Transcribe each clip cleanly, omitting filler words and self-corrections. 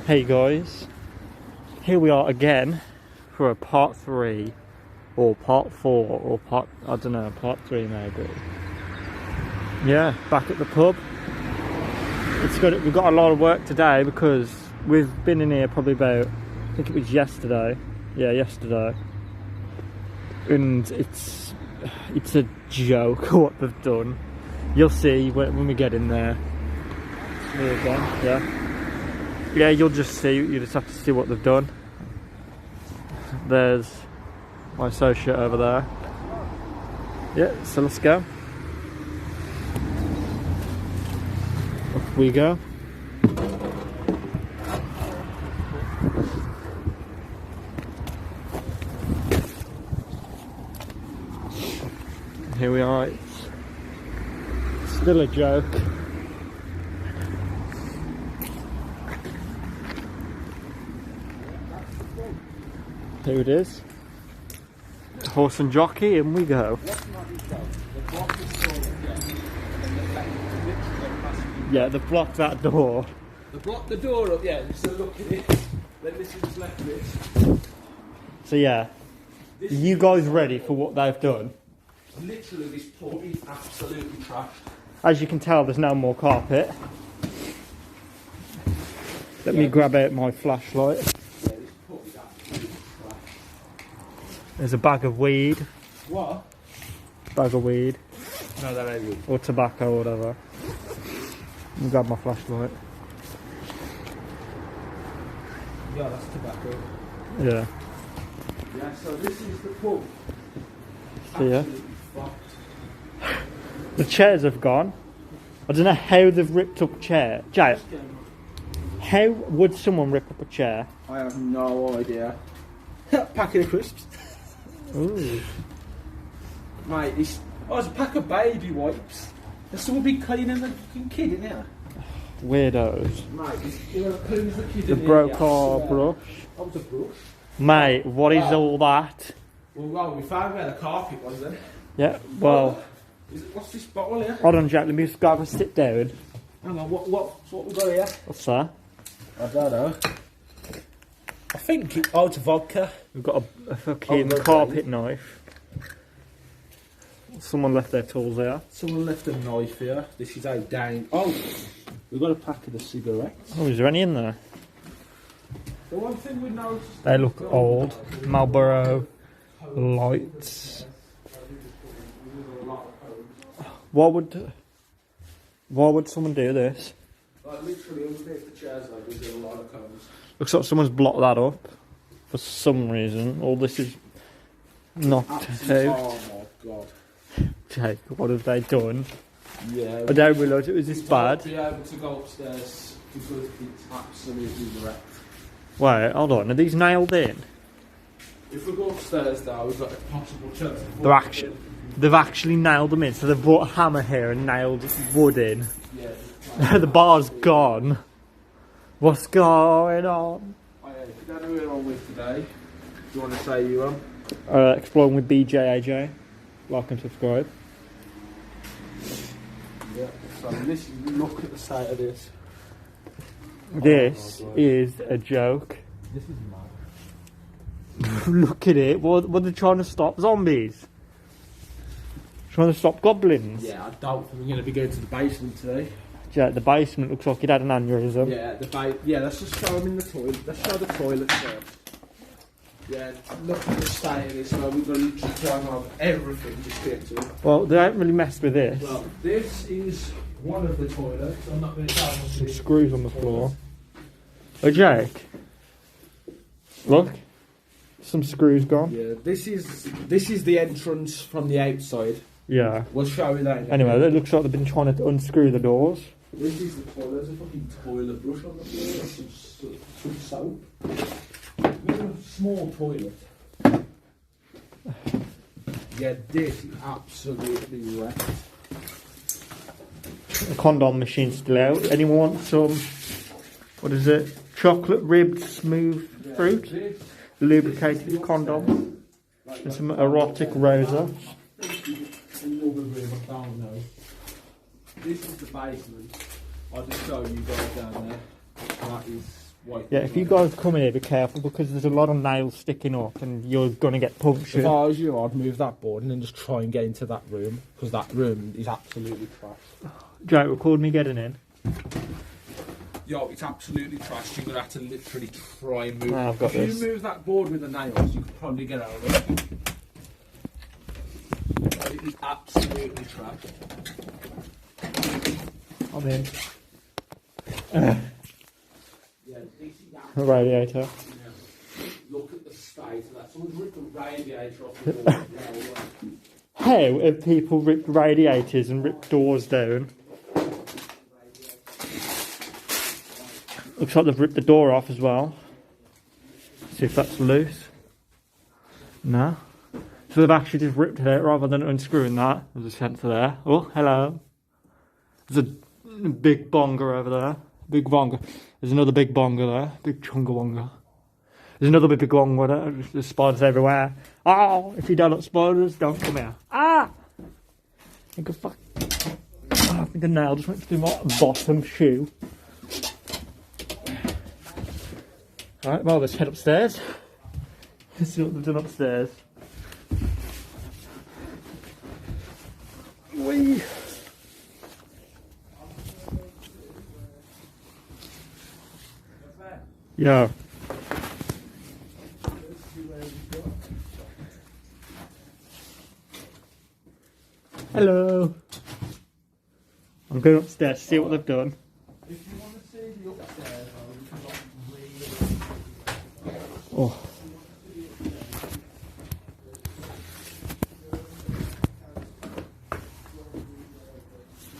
Hey guys, here we are again for a part 3 or part 4 or part, I don't know, part 3 maybe. Yeah, back at the pub. We've got a lot of work today because we've been in here probably about, I think it was yesterday. Yeah, yesterday. And it's a joke what they've done. You'll see when we get in there. It's me again, yeah. Yeah, you'll just see, you just have to see what they've done. There's my associate over there. Yeah, so let's go. Off we go. Here we are, it's still a joke. Here it is, horse and jockey, and we go. Yeah, they've blocked that door. They blocked the door up, yeah, so look at it. Then this is left this. So yeah, are you guys ready for what they've done? Literally, this pub is absolutely trashed. As you can tell, there's no more carpet. Let me grab out my flashlight. Yeah, this pub is absolutely trashed. There's a bag of weed. What? Bag of weed. No, that ain't weed. Or tobacco or whatever. Let me grab my flashlight. Yeah, that's tobacco. Yeah. Yeah, so this is the pub. So yeah. Absolutely fucked. The chairs have gone. I don't know how they've ripped up a chair. Jay, how would someone rip up a chair? I have no idea. Packet of crisps. Ooh. Mate, it's a pack of baby wipes. There's someone been cleaning the fucking kid in here. Weirdos. Mate, cleans the kid The in here. broke our brush. That was a brush. Mate, what is all that? Well, we found where the carpet was then. Yeah, well, What's this bottle here? hold on, Jack, let me just go and sit down. Hang on, what we got here? What's that? I don't know. I think it's vodka. We've got a fucking Oh, carpet knife. Someone left their tools there. Someone left a knife here. This is how down. Oh, we've got a packet of cigarettes. Oh, is there any in there? The one thing we noticed. They look old. Marlboro lights. Why would someone do this? Like literally underneath the chairs, like there's a lot of cones. Looks like someone's blocked that up for some reason. All this is knocked out. Oh my god. Jake, what have they done? Yeah. I don't realise it was this we bad. Be able to go upstairs because it's absolutely wrecked. Wait, hold on. Are these nailed in? If we go upstairs now, we've got a possible chance. They've actually nailed them in. So they've brought a hammer here and nailed wood in. Yeah. The bar's gone. What's going on? Oh, yeah. If you don't know who we're on with today, do you want to say you on? Exploring with BJAJ. Like and subscribe. Yeah. So this, look at the state of this. This is a joke. This is mad. Look at it. What are they trying to stop? Zombies? Trying to stop goblins? Yeah, I doubt we're going to be going to the basement today. Yeah, the basement looks like it had an aneurysm. Yeah, let's just show them in the toilet. Let's show the toilet first. Yeah, look at the state of this. So we've got to literally try and have everything just to get to it. Well, they haven't really messed with this. Well, this is one of the toilets. I'm not going to tell you. Some screws on the floor. Oh, Jake. Look. Some screws gone. Yeah, this is the entrance from the outside. Yeah. We'll show you that. Anyway, it looks like they've been trying to unscrew the doors. This is the toilet. There's a fucking toilet brush on the floor. Some soap. It's a small toilet. Yeah, this is absolutely wrecked. The condom machine's still out. Anyone want some, what is it? Chocolate ribbed smooth fruit? Lubricated condom. And some erotic rosa. Another room I don't know. This is the basement. I'll just show you guys down there. That is white. Yeah, if you guys come here, be careful because there's a lot of nails sticking up and you're going to get punctured. If I was you, I'd move that board and then just try and get into that room because that room is absolutely trash. Jake, record me getting in. Yo, it's absolutely trash. You're gonna have to literally try and move. I've got if this. you move that board with the nails, you could probably get out of it. It is absolutely trash. I'm in. Yeah, this is The radiator. Look at the state of that. Someone's ripped the radiator off the door. How have people ripped radiators and ripped doors down? Looks like they've ripped the door off as well. See if that's loose. No. So they've actually just ripped it out rather than unscrewing that. There's a sensor there. Oh, hello. There's a big bonger over there. Big bonger. There's another big bonger there. Big chunga wonga. There's another big bonger there. There's spiders everywhere. Oh, if you don't like spiders, don't come here. Ah! I think I think a nail just went through my bottom shoe. Alright, well, let's head upstairs. Let's see what they've done upstairs. Whee! Yeah. Hello. I'm going upstairs to see what they've done. If you want to see the upstairs, Oh.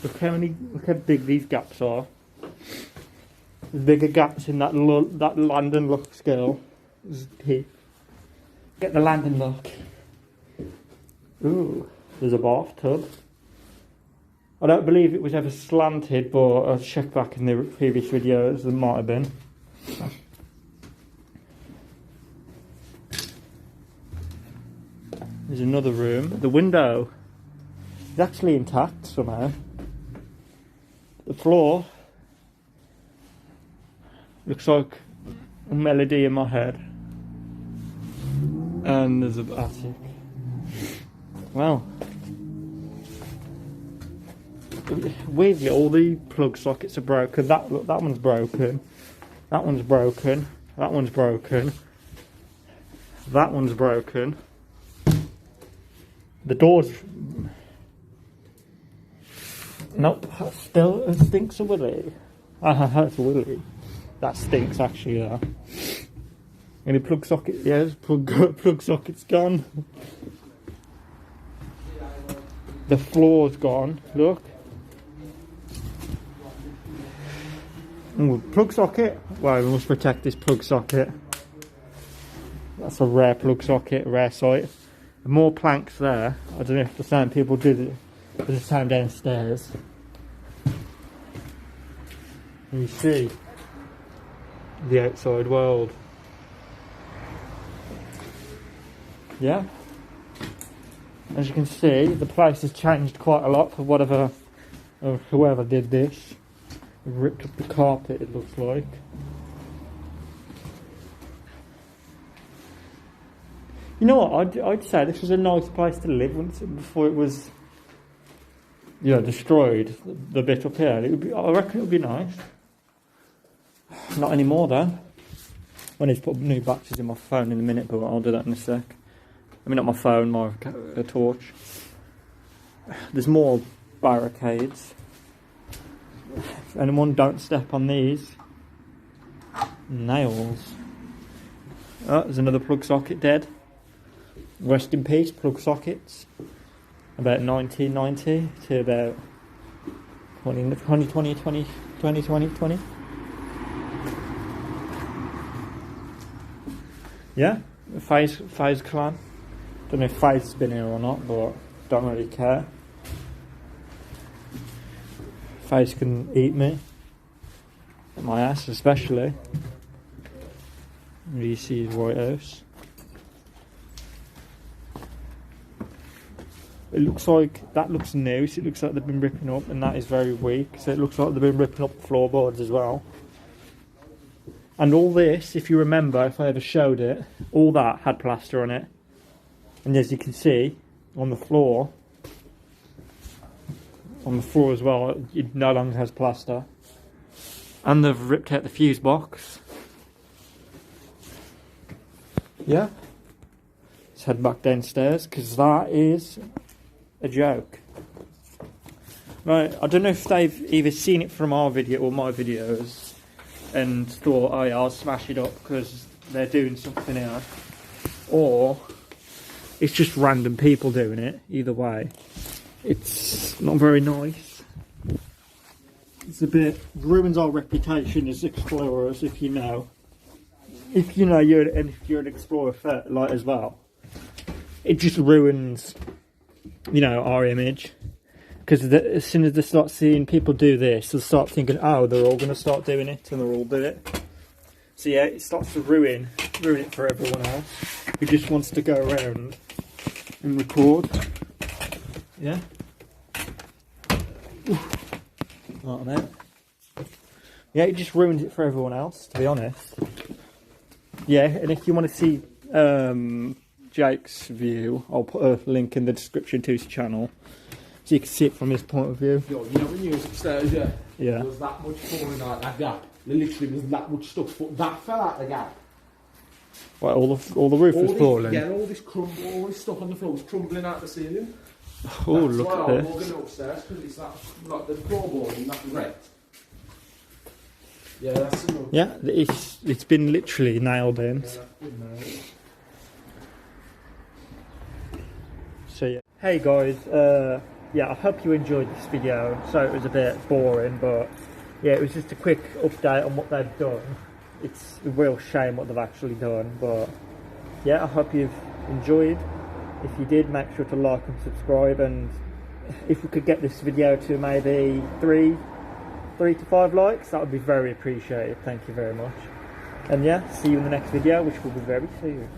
Look how big these gaps are. There's bigger gaps in that London look scale. Get the London look. Ooh, there's a bathtub. I don't believe it was ever slanted, but I'll check back in the previous videos, there might have been. There's another room. The window is actually intact somehow. The floor looks like a melody in my head. And there's an attic. Well, weirdly, all the plug sockets are broken. That one's broken. That one's broken. That one's broken. That one's broken. The doors. Nope, still it stinks of willy. That's willy. That stinks actually. Yeah. Any plug socket? Yes, plug socket's gone. The floor's gone. Look. Ooh, plug socket. Well, we must protect this plug socket. That's a rare plug socket, rare sight. More planks there. I don't know if the same people did it the same downstairs. And you see the outside world. Yeah. As you can see, the place has changed quite a lot for whatever or whoever did this. Ripped up the carpet, it looks like. You know what? I'd say this was a nice place to live before it was, destroyed. The bit up here, I reckon it would be nice. Not anymore though. I need to put new batteries in my phone in a minute, but I'll do that in a sec. I mean, not my phone, my torch. There's more barricades. If anyone don't step on these. Nails. Oh, there's another plug socket dead. Rest in peace, plug sockets. About 1990 to about 2020. Yeah, FaZe clan. Don't know if FaZe has been here or not, but don't really care. FaZe can eat me. My ass especially. You see his White House. It looks like, that looks new, so it looks like they've been ripping up, and that is very weak, so it looks like they've been ripping up the floorboards as well. And all this, if you remember, if I ever showed it, all that had plaster on it. And as you can see, on the floor as well, it no longer has plaster. And they've ripped out the fuse box. Yeah. Let's head back downstairs, because that is a joke. Right, I don't know if they've either seen it from our video or my videos and thought, oh yeah, I'll smash it up because they're doing something else, or it's just random people doing it. Either way, it's not very nice. It's a bit ruins our reputation as explorers, if you know you're an explorer like as well. It just ruins, our image. Because as soon as they start seeing people do this, they'll start thinking, oh, they're all going to start doing it, and they'll all do it. So yeah, it starts to ruin it for everyone else who just wants to go around and record. Yeah. Like that. Yeah, it just ruins it for everyone else, to be honest. Yeah, and if you want to see Jake's view, I'll put a link in the description to his channel. So you can see it from his point of view. Yo, when you was upstairs, yeah? Yeah. There was that much falling out that gap. There literally was that much stuff. That fell out the gap. Well, all the roof was falling. Yeah, all this stuff on the floor was crumbling out the ceiling. Oh, That's look why at I'm this. walking upstairs, because it's like the floorboard and that's wrecked. Yeah, that's enough. Yeah, it's been literally nailed in. So yeah. Hey guys, yeah, I hope you enjoyed this video. So it was a bit boring, but yeah, it was just a quick update on what they've done. It's a real shame what they've actually done, but yeah, I hope you've enjoyed. If you did, make sure to like and subscribe, and if we could get this video to maybe 3 to 5 likes, that would be very appreciated. Thank you very much. And yeah, see you in the next video, which will be very soon.